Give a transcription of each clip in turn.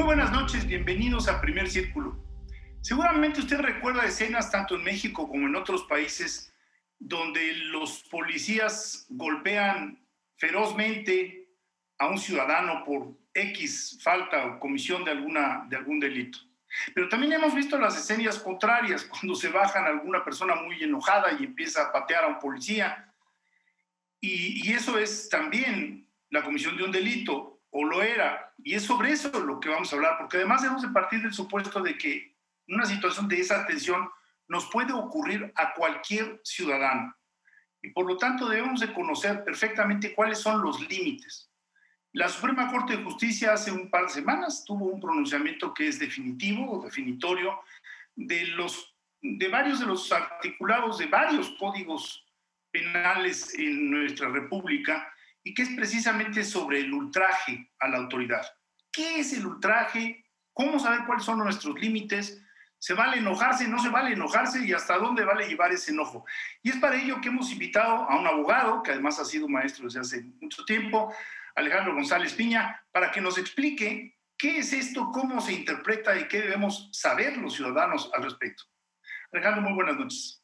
buenas noches, bienvenidos a Primer Círculo. Seguramente usted recuerda escenas tanto en México como en otros países donde los policías golpean ferozmente a un ciudadano por X falta o comisión de algún delito. Pero también hemos visto las escenas contrarias, cuando se bajan a alguna persona muy enojada y empieza a patear a un policía. Y eso es también la comisión de un delito, o lo era. Y es sobre eso lo que vamos a hablar, porque además debemos de partir del supuesto de que una situación de esa tensión nos puede ocurrir a cualquier ciudadano. Y por lo tanto debemos de conocer perfectamente cuáles son los límites. La Suprema Corte de Justicia hace un par de semanas tuvo un pronunciamiento que es definitivo o definitorio de varios de los articulados de varios códigos penales en nuestra República, y que es precisamente sobre el ultraje a la autoridad. ¿Qué es el ultraje? ¿Cómo saber cuáles son nuestros límites? ¿Se vale enojarse? ¿No se vale enojarse? ¿Y hasta dónde vale llevar ese enojo? Y es para ello que hemos invitado a un abogado, que además ha sido maestro desde hace mucho tiempo, Alejandro González Piña, para que nos explique qué es esto, cómo se interpreta y qué debemos saber los ciudadanos al respecto. Alejandro, muy buenas noches.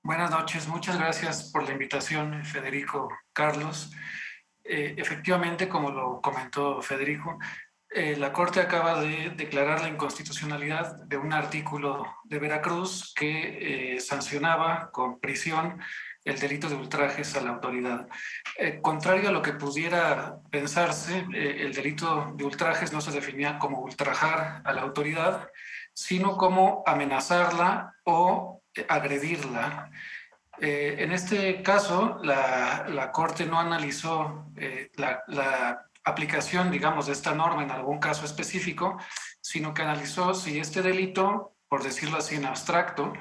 Buenas noches, muchas gracias por la invitación, Federico, Carlos. Efectivamente, como lo comentó Federico, la Corte acaba de declarar la inconstitucionalidad de un artículo de Veracruz que sancionaba con prisión el delito de ultrajes a la autoridad. Contrario a lo que pudiera pensarse, el delito de ultrajes no se definía como ultrajar a la autoridad, sino como amenazarla o agredirla. En este caso, la Corte no analizó la aplicación, digamos, de esta norma en algún caso específico, sino que analizó si este delito, por decirlo así en abstracto,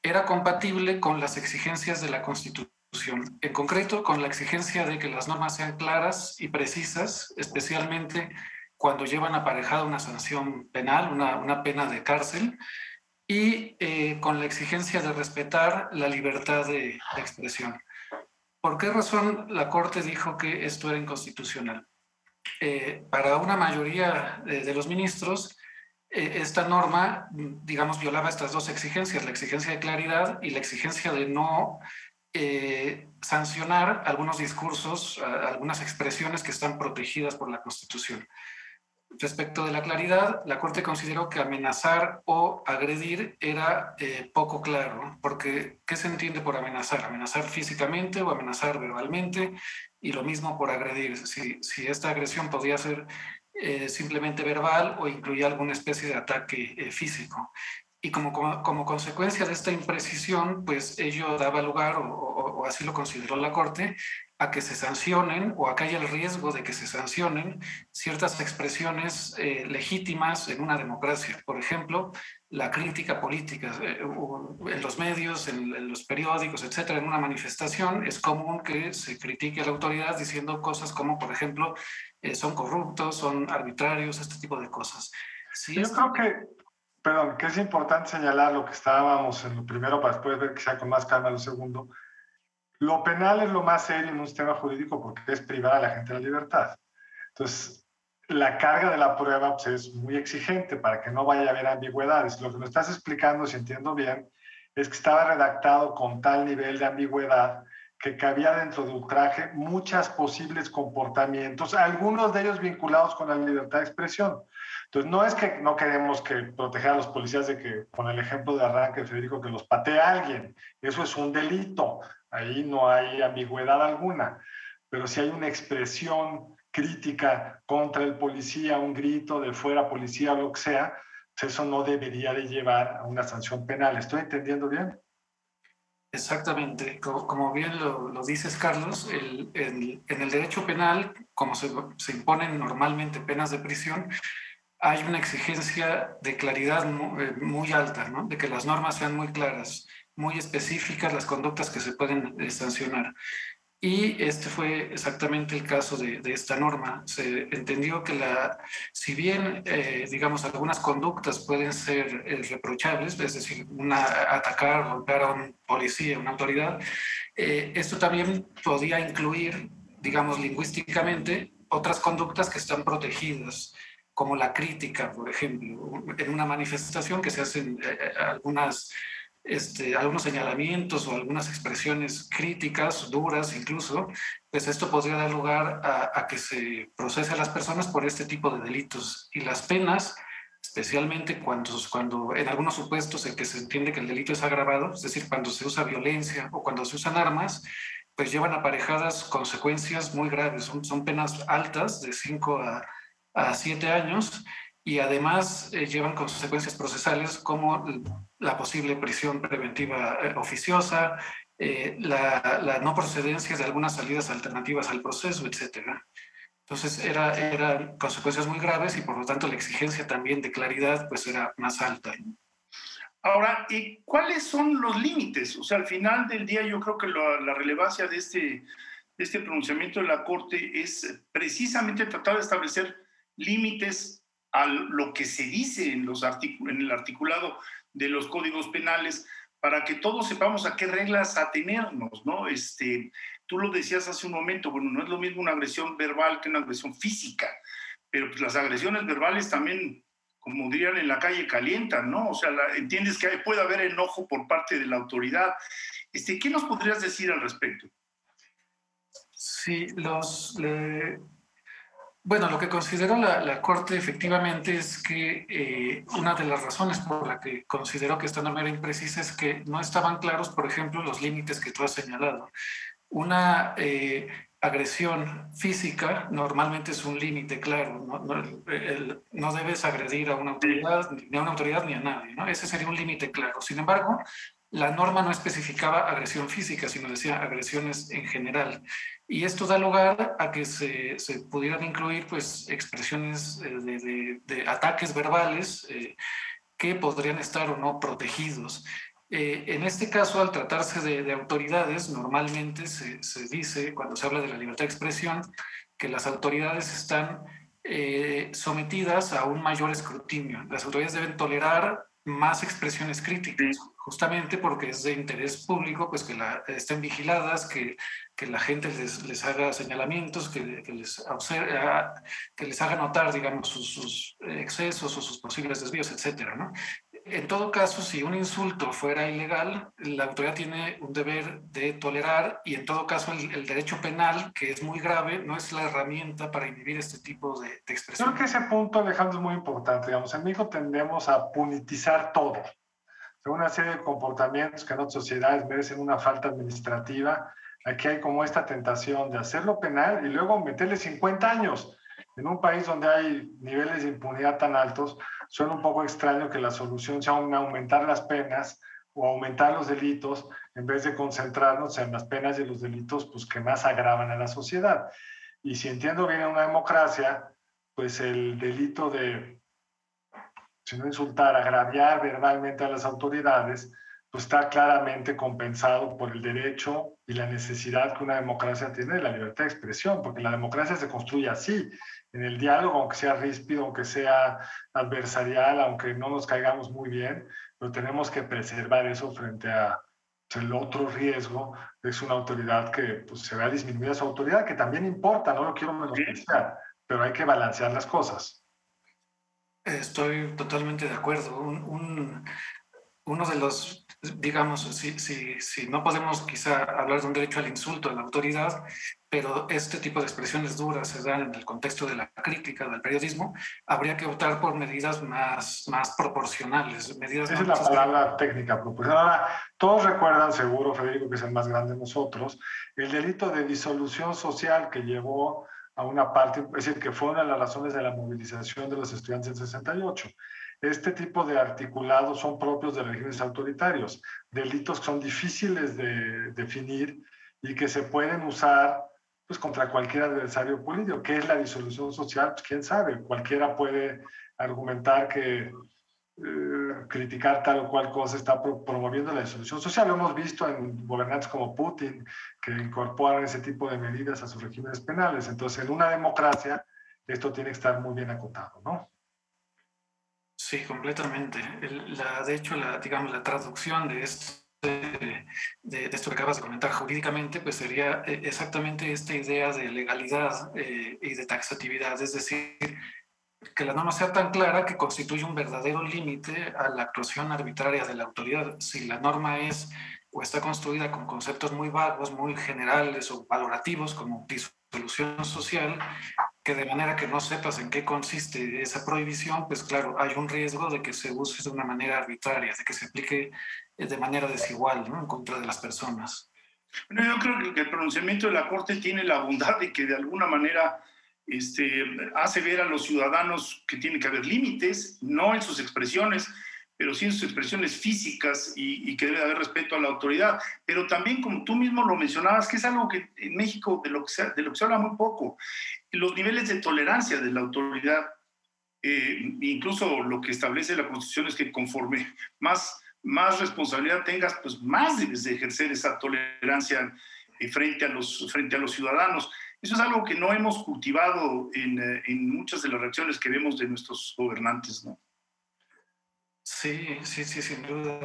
era compatible con las exigencias de la Constitución, en concreto con la exigencia de que las normas sean claras y precisas, especialmente cuando llevan aparejada una sanción penal, una pena de cárcel, y con la exigencia de respetar la libertad de expresión. ¿Por qué razón la Corte dijo que esto era inconstitucional? Para una mayoría de los ministros, esta norma, digamos, violaba estas dos exigencias, la exigencia de claridad y la exigencia de no sancionar algunos discursos, algunas expresiones que están protegidas por la Constitución. Respecto de la claridad, la Corte consideró que amenazar o agredir era poco claro, porque ¿qué se entiende por amenazar? Amenazar físicamente o amenazar verbalmente, y lo mismo por agredir. Si esta agresión podía ser simplemente verbal o incluía alguna especie de ataque físico. Y como consecuencia de esta imprecisión, pues ello daba lugar, o así lo consideró la Corte, a que se sancionen o a que haya el riesgo de que se sancionen ciertas expresiones legítimas en una democracia. Por ejemplo, la crítica política en los medios, en los periódicos, etcétera. En una manifestación es común que se critique a la autoridad diciendo cosas como, por ejemplo, son corruptos, son arbitrarios, este tipo de cosas. Yo creo que es importante señalar lo que estábamos en lo primero para después ver quizá con más calma lo segundo. Lo penal es lo más serio en un sistema jurídico porque es privar a la gente de la libertad. Entonces, la carga de la prueba pues, es muy exigente para que no vaya a haber ambigüedades. Lo que me estás explicando, si entiendo bien, es que estaba redactado con tal nivel de ambigüedad que cabía dentro de ultraje muchos posibles comportamientos, algunos de ellos vinculados con la libertad de expresión. Entonces, no es que no queremos que proteger a los policías de que, con el ejemplo de arranque de Federico, que los patee a alguien. Eso es un delito. Ahí no hay ambigüedad alguna. Pero si hay una expresión crítica contra el policía, un grito de fuera policía o lo que sea, pues eso no debería de llevar a una sanción penal. ¿Estoy entendiendo bien? Exactamente, como bien lo dices, Carlos, en el derecho penal, como se imponen normalmente penas de prisión, hay una exigencia de claridad muy alta, ¿no? De que las normas sean muy claras, muy específicas, las conductas que se pueden sancionar. Y este fue exactamente el caso de esta norma. Se entendió que si bien, digamos, algunas conductas pueden ser reprochables, es decir, atacar, golpear a un policía, una autoridad, esto también podía incluir, digamos, lingüísticamente, otras conductas que están protegidas como la crítica, por ejemplo, en una manifestación que se hacen algunos señalamientos o algunas expresiones críticas, duras incluso, pues esto podría dar lugar a que se procese a las personas por este tipo de delitos. Y las penas, especialmente cuando en algunos supuestos en que se entiende que el delito es agravado, es decir, cuando se usa violencia o cuando se usan armas, pues llevan aparejadas consecuencias muy graves. Son penas altas, de 5 a 7 años, y además llevan consecuencias procesales como la posible prisión preventiva oficiosa, la no procedencia de algunas salidas alternativas al proceso, etcétera. Entonces eran consecuencias muy graves y por lo tanto la exigencia también de claridad pues era más alta. Ahora, ¿cuáles son los límites? O sea, al final del día yo creo que la relevancia de este pronunciamiento de la Corte es precisamente tratar de establecer límites a lo que se dice en el articulado de los códigos penales para que todos sepamos a qué reglas atenernos, ¿no? Tú lo decías hace un momento, bueno, no es lo mismo una agresión verbal que una agresión física, pero pues las agresiones verbales también, como dirían en la calle, calientan, ¿no? O sea, entiendes que puede haber enojo por parte de la autoridad. ¿Qué nos podrías decir al respecto? Sí, bueno, lo que consideró la Corte efectivamente es que una de las razones por la que consideró que esta norma era imprecisa es que no estaban claros, por ejemplo, los límites que tú has señalado. Una agresión física normalmente es un límite claro, no debes agredir a una autoridad, ni a una autoridad ni a nadie, ¿no? Ese sería un límite claro. Sin embargo, la norma no especificaba agresión física, sino decía agresiones en general. Y esto da lugar a que se pudieran incluir pues, expresiones de ataques verbales que podrían estar o no protegidos. En este caso, al tratarse de autoridades, normalmente se dice, cuando se habla de la libertad de expresión, que las autoridades están sometidas a un mayor escrutinio. Las autoridades deben tolerar más expresiones críticas, justamente porque es de interés público, pues que estén vigiladas, que la gente les haga señalamientos, que les haga notar, digamos, sus excesos o sus posibles desvíos, etcétera, ¿no? En todo caso, si un insulto fuera ilegal, la autoridad tiene un deber de tolerar y en todo caso el derecho penal, que es muy grave, no es la herramienta para inhibir este tipo de expresión. Creo que ese punto, Alejandro, es muy importante. Digamos, en México tendemos a punitizar todo. Una serie de comportamientos que en otras sociedades merecen una falta administrativa. Aquí hay como esta tentación de hacerlo penal y luego meterle 50 años. En un país donde hay niveles de impunidad tan altos, suena un poco extraño que la solución sea aumentar las penas o aumentar los delitos en vez de concentrarnos en las penas y los delitos pues, que más agravan a la sociedad. Y si entiendo bien en una democracia, pues el delito de, si no insultar, agraviar verbalmente a las autoridades, pues está claramente compensado por el derecho y la necesidad que una democracia tiene de la libertad de expresión, porque la democracia se construye así, en el diálogo, aunque sea ríspido, aunque sea adversarial, aunque no nos caigamos muy bien, pero tenemos que preservar eso frente a el otro riesgo, es una autoridad que pues, se vea disminuida su autoridad, que también importa, no lo quiero menospreciar, pero hay que balancear las cosas. Estoy totalmente de acuerdo. Uno de los, digamos, si no podemos quizá hablar de un derecho al insulto a la autoridad, pero este tipo de expresiones duras se dan en el contexto de la crítica del periodismo, habría que optar por medidas más proporcionales. Esa es la palabra técnica proporcional. Ahora, todos recuerdan seguro, Federico, que es el más grande de nosotros, el delito de disolución social que llevó a una parte, es decir, que fue una de las razones de la movilización de los estudiantes del 68. Este tipo de articulados son propios de regímenes autoritarios, delitos que son difíciles de definir y que se pueden usar pues, contra cualquier adversario político. ¿Qué es la disolución social? Pues quién sabe, cualquiera puede argumentar que criticar tal o cual cosa está promoviendo la disolución social. Lo hemos visto en gobernantes como Putin, que incorporan ese tipo de medidas a sus regímenes penales. Entonces, en una democracia, esto tiene que estar muy bien acotado, ¿no? Sí, completamente. De hecho, digamos, la traducción de esto que acabas de comentar jurídicamente, pues sería exactamente esta idea de legalidad y de taxatividad, es decir, que la norma sea tan clara que constituye un verdadero límite a la actuación arbitraria de la autoridad. Si la norma es o está construida con conceptos muy vagos, muy generales o valorativos, como disolución social, que de manera que no sepas en qué consiste esa prohibición, pues claro, hay un riesgo de que se use de una manera arbitraria, de que se aplique de manera desigual, ¿no?, en contra de las personas. Bueno, yo creo que el pronunciamiento de la Corte tiene la bondad de que de alguna manera hace ver a los ciudadanos que tiene que haber límites, no en sus expresiones, pero sí en sus expresiones físicas y que debe haber respeto a la autoridad. Pero también, como tú mismo lo mencionabas, que es algo que en México de lo que se habla muy poco, los niveles de tolerancia de la autoridad, incluso lo que establece la Constitución es que conforme más responsabilidad tengas, pues más debes de ejercer esa tolerancia frente a los ciudadanos. Eso es algo que no hemos cultivado en muchas de las reacciones que vemos de nuestros gobernantes, ¿no? Sí, sin duda.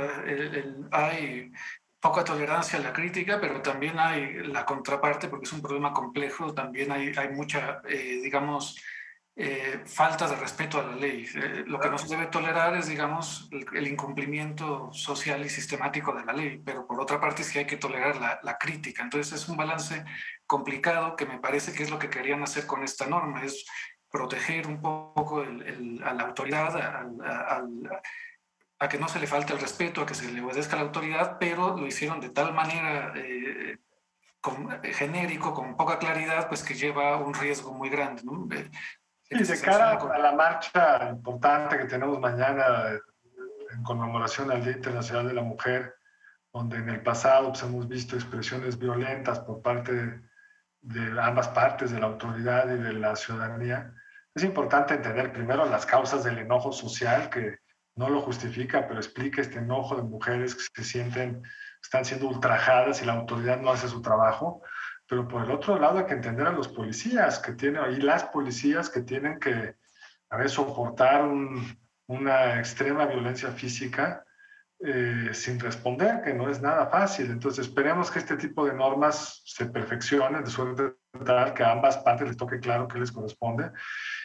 Hay poca tolerancia a la crítica, pero también hay la contraparte, porque es un problema complejo. También hay mucha, digamos, falta de respeto a la ley. Lo que no se debe tolerar es, digamos, el incumplimiento social y sistemático de la ley, pero por otra parte sí hay que tolerar la crítica. Entonces es un balance complicado que me parece que es lo que querían hacer con esta norma, es proteger un poco a la autoridad, a que no se le falte el respeto, a que se le obedezca a la autoridad, pero lo hicieron de tal manera genérico, con poca claridad, pues que lleva un riesgo muy grande, ¿no? Y de cara a la marcha importante que tenemos mañana en conmemoración al Día Internacional de la Mujer, donde en el pasado pues, hemos visto expresiones violentas por parte de ambas partes, de la autoridad y de la ciudadanía, es importante entender primero las causas del enojo social, que no lo justifica, pero explica este enojo de mujeres que se sienten, están siendo ultrajadas y la autoridad no hace su trabajo. Pero por el otro lado hay que entender a los policías y las policías que tienen que soportar una extrema violencia física sin responder, que no es nada fácil. Entonces esperemos que este tipo de normas se perfeccionen de suerte tal que a ambas partes les toque claro qué les corresponde.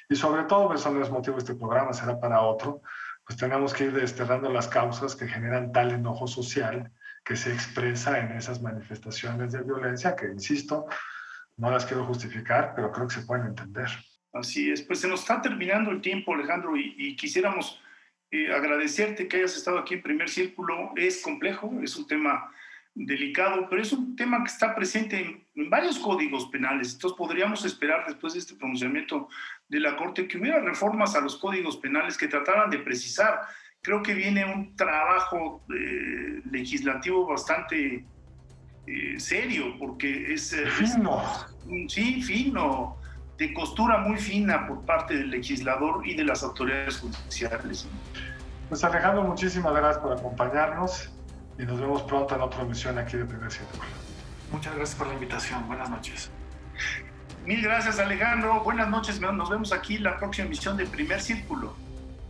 Y sobre todo, eso no es motivo de este programa, será para otro, pues tenemos que ir desterrando las causas que generan tal enojo social que se expresa en esas manifestaciones de violencia que, insisto, no las quiero justificar, pero creo que se pueden entender. Así es, pues se nos está terminando el tiempo, Alejandro, y quisiéramos agradecerte que hayas estado aquí en Primer Círculo. Es complejo, es un tema delicado, pero es un tema que está presente en varios códigos penales. Entonces podríamos esperar después de este pronunciamiento de la Corte que hubiera reformas a los códigos penales que trataran de precisar. Creo que viene un trabajo legislativo bastante serio, porque es fino. Sí, fino, de costura muy fina por parte del legislador y de las autoridades judiciales. Pues Alejandro, muchísimas gracias por acompañarnos y nos vemos pronto en otra emisión aquí de Primer Círculo. Muchas gracias por la invitación. Buenas noches. Mil gracias, Alejandro. Buenas noches. Nos vemos aquí en la próxima emisión de Primer Círculo.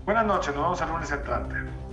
Buenas noches. Nos vemos el lunes entrante.